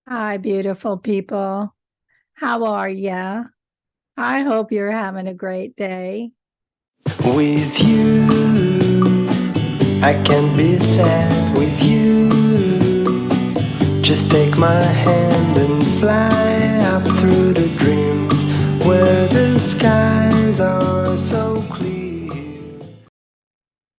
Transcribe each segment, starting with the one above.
Hi, beautiful people. How are ya? I hope you're having a great day. With you, I can be sad with you. Just take my hand and fly up through the dreams where the skies are so clear.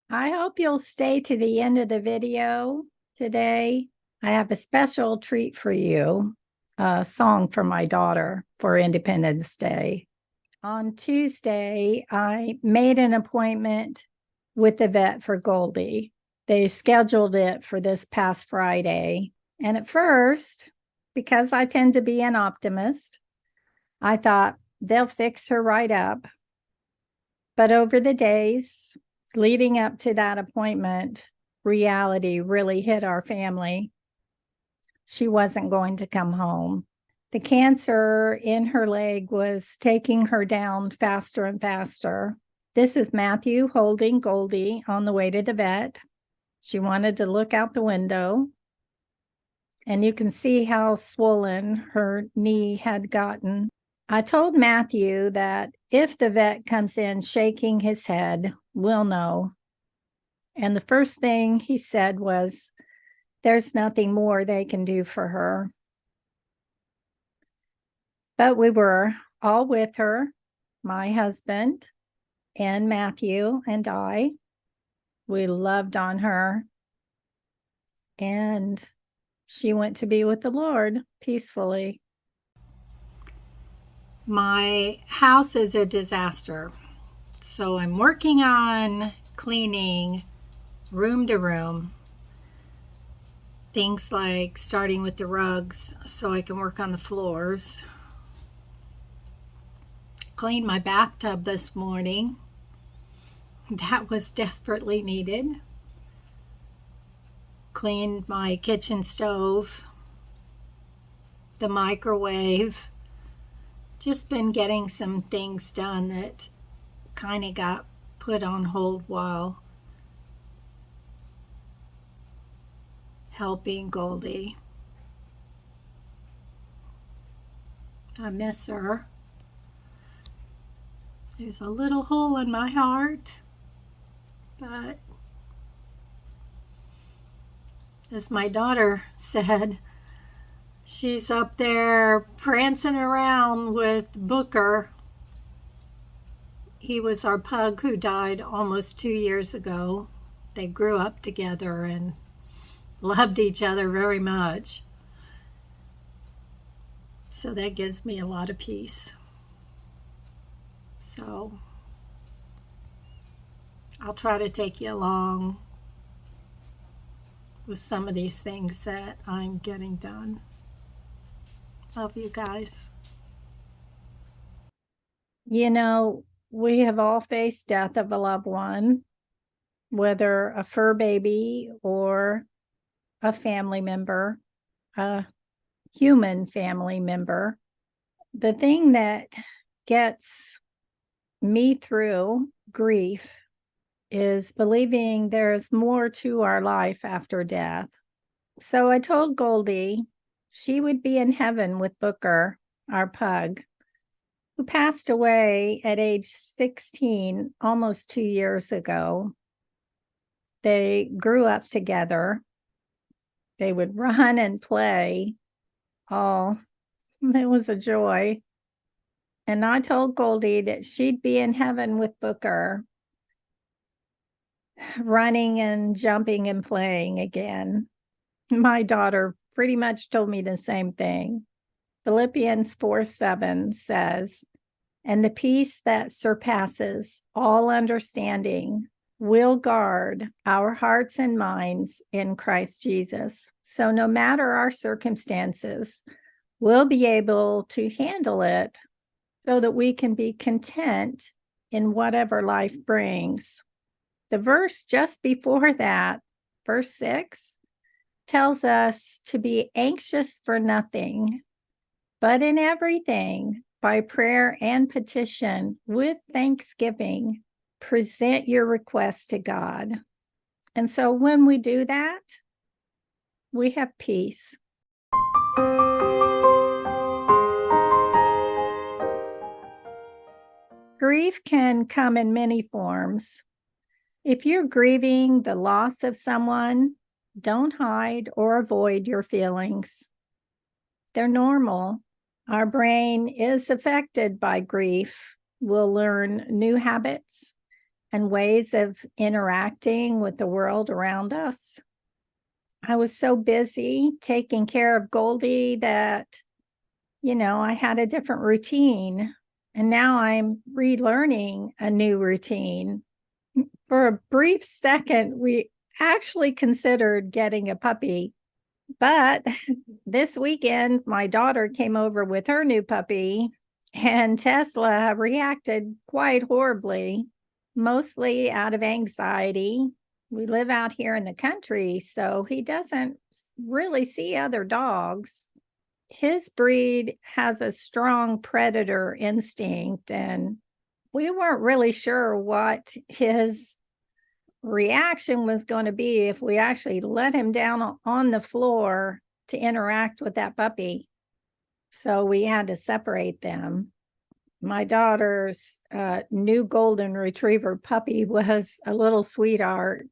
I hope you'll stay to the end of the video today. I have a special treat for you, a song for my daughter for Independence Day. On Tuesday, I made an appointment with the vet for Goldie. They scheduled it for this past Friday. And at first, because I tend to be an optimist, I thought they'll fix her right up. But over the days leading up to that appointment, reality really hit our family. She wasn't going to come home. The cancer in her leg was taking her down faster and faster. This is Matthew holding Goldie on the way to the vet. She wanted to look out the window, and you can see how swollen her knee had gotten. I told Matthew that if the vet comes in shaking his head, we'll know. And the first thing he said was, there's nothing more they can do for her. But we were all with her, my husband and Matthew and I. We loved on her. And she went to be with the Lord peacefully. My house is a disaster. So I'm working on cleaning room to room. Things like starting with the rugs so I can work on the floors. Cleaned my bathtub this morning. That was desperately needed. Cleaned my kitchen stove, the microwave. Just been getting some things done that kind of got put on hold while helping Goldie. I miss her. There's a little hole in my heart, but as my daughter said, she's up there prancing around with Booker. He was our pug who died almost 2 years ago. They grew up together and loved each other very much. So that gives me a lot of peace. So I'll try to take you along with some of these things that I'm getting done. Love you guys. You know, we have all faced death of a loved one, whether a fur baby or a family member, a human family member. The thing that gets me through grief is believing there's more to our life after death. So I told Goldie she would be in heaven with Booker, our pug, who passed away at age 16 almost 2 years ago. They grew up together. They would run and play. Oh, it was a joy. And I told Goldie that she'd be in heaven with Booker, running and jumping and playing again. My daughter pretty much told me the same thing. Philippians 4:7 says, and the peace that surpasses all understanding will guard our hearts and minds in Christ Jesus. So no matter our circumstances, we'll be able to handle it so that we can be content in whatever life brings. The verse just before that, verse 6, tells us to be anxious for nothing, but in everything, by prayer and petition, with thanksgiving, present your requests to God. And so when we do that, we have peace. Grief can come in many forms. If you're grieving the loss of someone, don't hide or avoid your feelings. They're normal. Our brain is affected by grief. We'll learn new habits and ways of interacting with the world around us. I was so busy taking care of Goldie that, I had a different routine. And now I'm relearning a new routine. For a brief second, we actually considered getting a puppy. But this weekend, my daughter came over with her new puppy, and Tesla reacted quite horribly, mostly out of anxiety. We live out here in the country, so he doesn't really see other dogs. His breed has a strong predator instinct, and we weren't really sure what his reaction was going to be if we actually let him down on the floor to interact with that puppy. So we had to separate them. My daughter's new golden retriever puppy was a little sweetheart.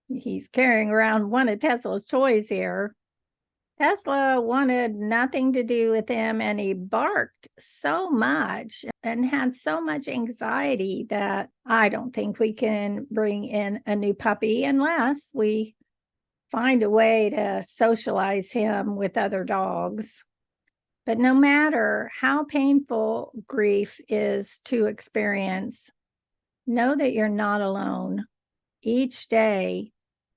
He's carrying around one of Tesla's toys here. Tesla wanted nothing to do with him, and he barked so much and had so much anxiety that I don't think we can bring in a new puppy unless we find a way to socialize him with other dogs. But no matter how painful grief is to experience, know that you're not alone. Each day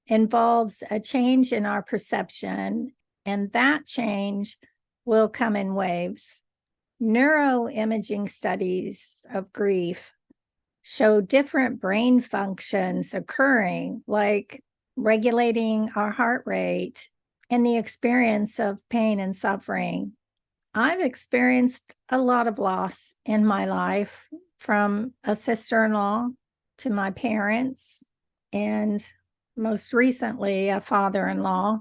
involves a change in our perception, and that change will come in waves. Neuroimaging studies of grief show different brain functions occurring, like regulating our heart rate and the experience of pain and suffering. I've experienced a lot of loss in my life, from a sister-in-law to my parents, and most recently, a father-in-law.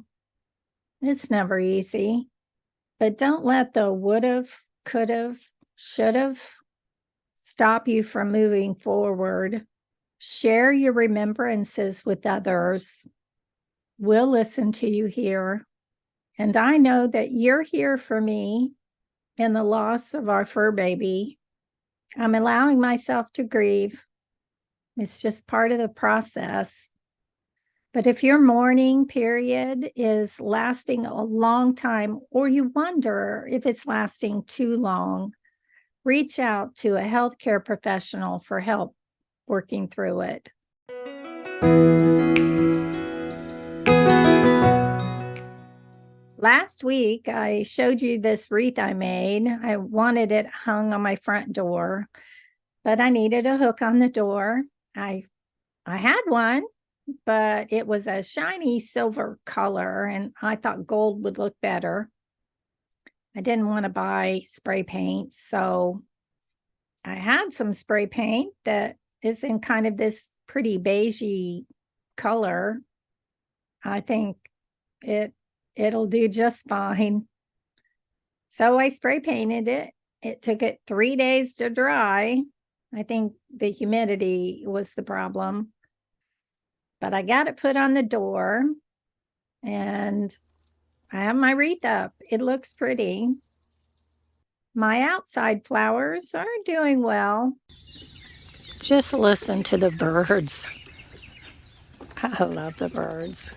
It's never easy, but don't let the would've, could've, should've stop you from moving forward. Share your remembrances with others. We'll listen to you here. And I know that you're here for me in the loss of our fur baby. I'm allowing myself to grieve. It's just part of the process. But if your mourning period is lasting a long time, or you wonder if it's lasting too long, reach out to a healthcare professional for help working through it. Last week, I showed you this wreath I made. I wanted it hung on my front door, but I needed a hook on the door. I had one, but it was a shiny silver color, and I thought gold would look better. I didn't want to buy spray paint, so I had some spray paint that is in kind of this pretty beigey color. I think it'll do just fine. So I spray painted it. It took it 3 days to dry. I think the humidity was the problem. But I got it put on the door, and I have my wreath up. It looks pretty. My outside flowers are doing well. Just listen to the birds. I love the birds.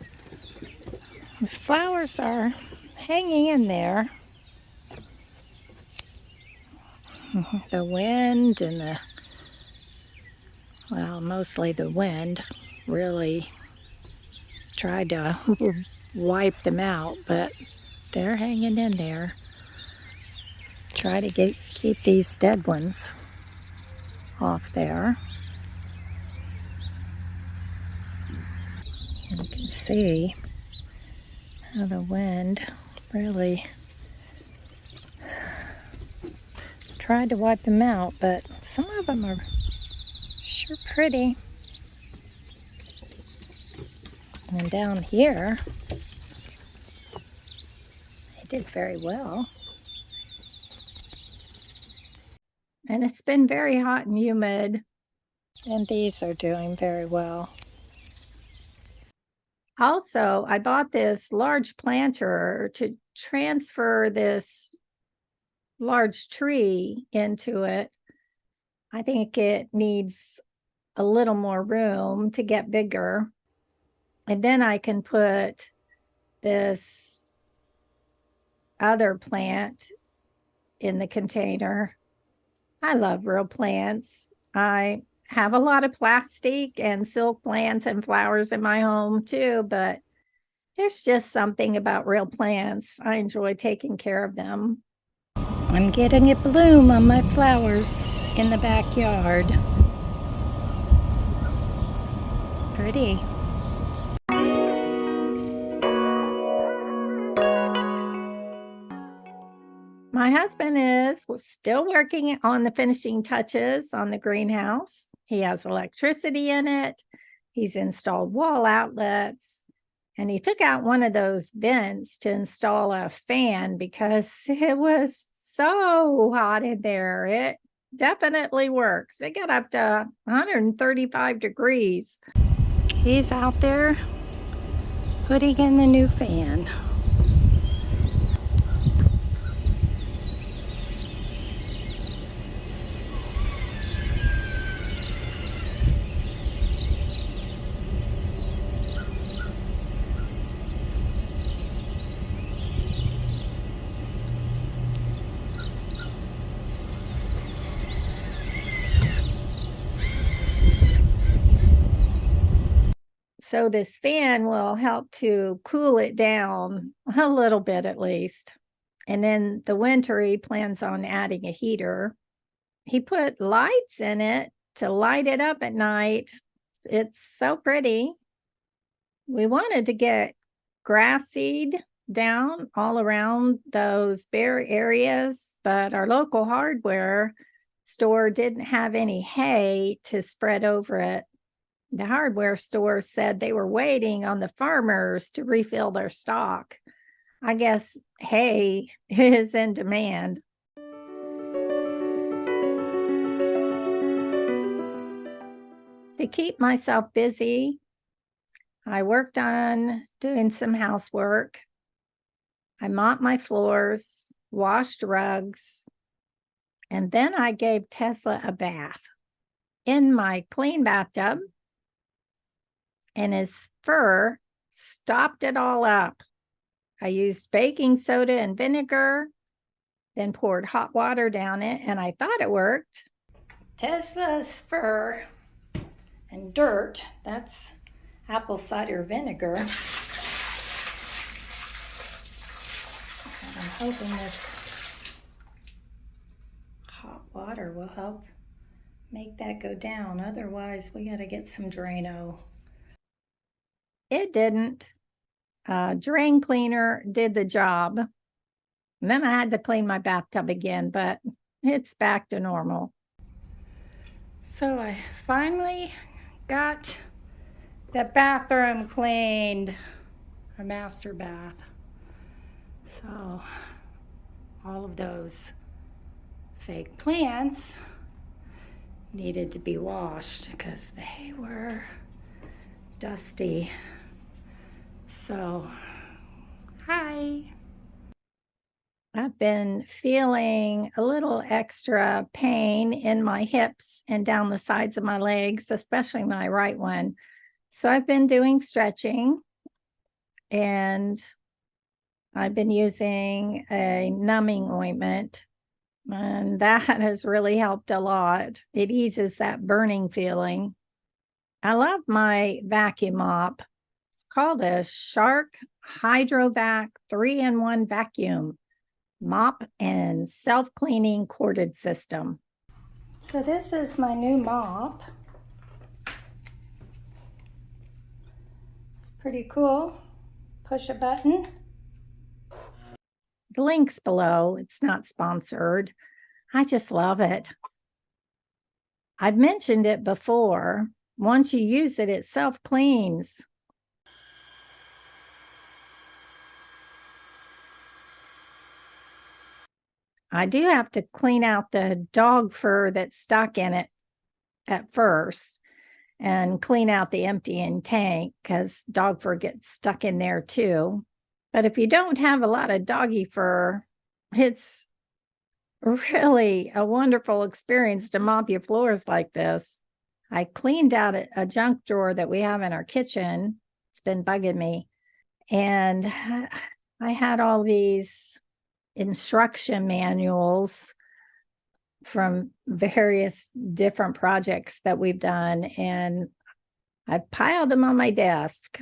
The flowers are hanging in there. The wind and mostly the wind really tried to wipe them out, but they're hanging in there. Try to keep these dead ones off there. You can see how the wind really tried to wipe them out, but some of them are sure pretty. And down here, they did very well. And it's been very hot and humid. And these are doing very well. Also, I bought this large planter to transfer this large tree into it. I think it needs a little more room to get bigger. And then I can put this other plant in the container. I love real plants. I have a lot of plastic and silk plants and flowers in my home too, but there's just something about real plants. I enjoy taking care of them. I'm getting a bloom on my flowers in the backyard. Pretty. My husband is still working on the finishing touches on the greenhouse. He has electricity in it. He's installed wall outlets. And he took out one of those vents to install a fan because it was so hot in there. It definitely works. It got up to 135 degrees. He's out there putting in the new fan. So this fan will help to cool it down a little bit at least. And in the winter, he plans on adding a heater. He put lights in it to light it up at night. It's so pretty. We wanted to get grass seed down all around those bare areas, but our local hardware store didn't have any hay to spread over it. The hardware store said they were waiting on the farmers to refill their stock. I guess hay is in demand. To keep myself busy, I worked on doing some housework. I mopped my floors, washed rugs, and then I gave Tesla a bath in my clean bathtub. And his fur stopped it all up. I used baking soda and vinegar, then poured hot water down it, and I thought it worked. Tesla's fur and dirt, that's apple cider vinegar. And I'm hoping this hot water will help make that go down. Otherwise, we got to get some Drano. It didn't. Drain cleaner did the job. And then I had to clean my bathtub again, but it's back to normal. So I finally got the bathroom cleaned, a master bath. So all of those fake plants needed to be washed because they were dusty. So, hi. I've been feeling a little extra pain in my hips and down the sides of my legs, especially my right one. So I've been doing stretching, and I've been using a numbing ointment, and that has really helped a lot. It eases that burning feeling. I love my vacuum mop. Called a Shark Hydrovac 3-in-1 vacuum mop and self-cleaning corded system. So this is my new mop. It's pretty cool. Push a button. The link's below. It's not sponsored. I just love it. I've mentioned it before. Once you use it, it self-cleans. I do have to clean out the dog fur that's stuck in it at first and clean out the emptying tank because dog fur gets stuck in there too. But if you don't have a lot of doggy fur, it's really a wonderful experience to mop your floors like this. I cleaned out a junk drawer that we have in our kitchen. It's been bugging me. And I had all these instruction manuals from various different projects that we've done, and I piled them on my desk.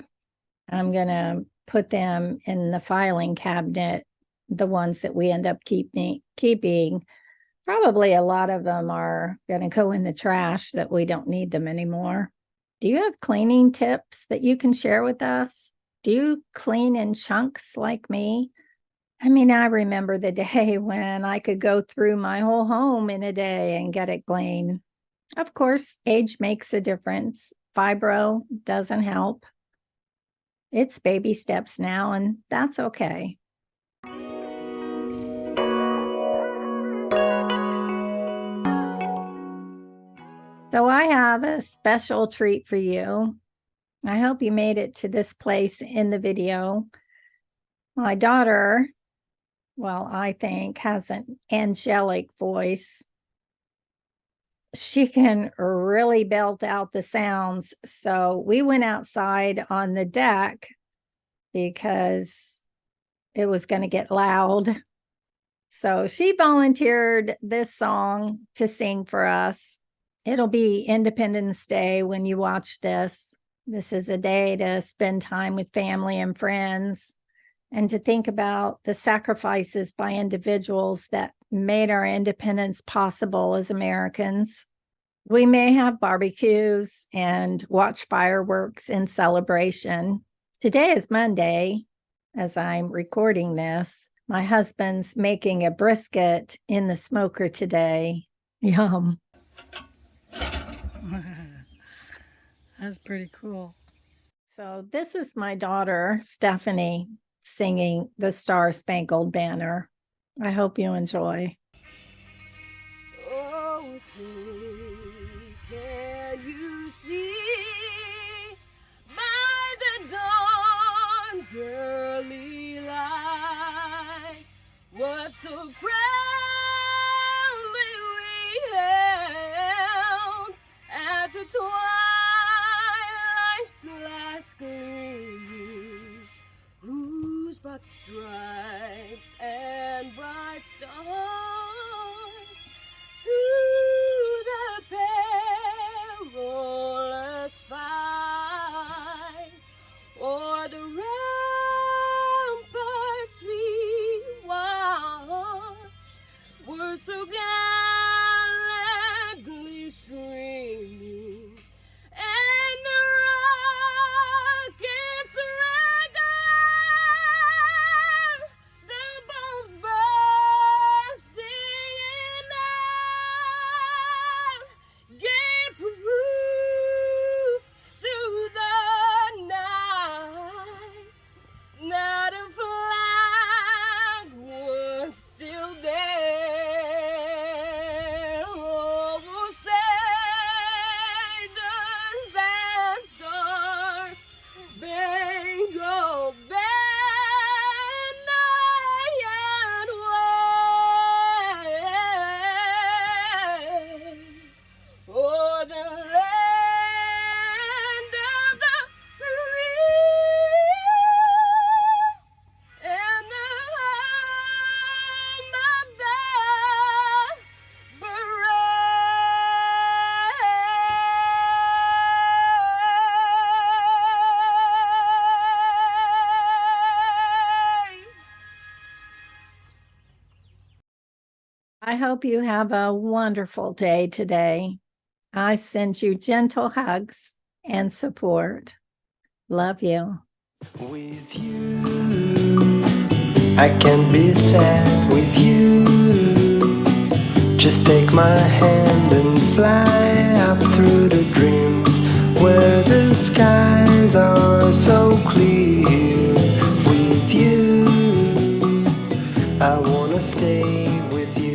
I'm going to put them in the filing cabinet, the ones that we end up keeping. Probably a lot of them are going to go in the trash that we don't need them anymore. Do you have cleaning tips that you can share with us? Do you clean in chunks like me? I mean, I remember the day when I could go through my whole home in a day and get it clean. Of course, age makes a difference. Fibro doesn't help. It's baby steps now, and that's okay. So I have a special treat for you. I hope you made it to this place in the video. My daughter, well, I think, has an angelic voice. She can really belt out the sounds. So we went outside on the deck because it was going to get loud. So she volunteered this song to sing for us. It'll be Independence Day when you watch this. This is a day to spend time with family and friends and to think about the sacrifices by individuals that made our independence possible as Americans. We may have barbecues and watch fireworks in celebration. Today is Monday, as I'm recording this. My husband's making a brisket in the smoker today. Yum. That's pretty cool. So this is my daughter, Stephanie, singing the Star Spangled Banner. I hope you enjoy. Oh, see, can you see by the dawn's early light what so proudly we held at the twilight's last gleaming, whose broad stripes and bright stars through the perilous fight o'er the ramparts we watched were so gallantly streaming, and the rockets regular, the bombs bursting in there, gave proof through the night not a flag was still there. Oh, say does that Star Spangled Banner yet wave o'er the land of the free and the home of the brave. I hope you have a wonderful day today. I send you gentle hugs and support. Love you. With you, I can be sad with you. Just take my hand and fly up through the dreams where the skies are so clear. With you, I wanna wanna stay with you.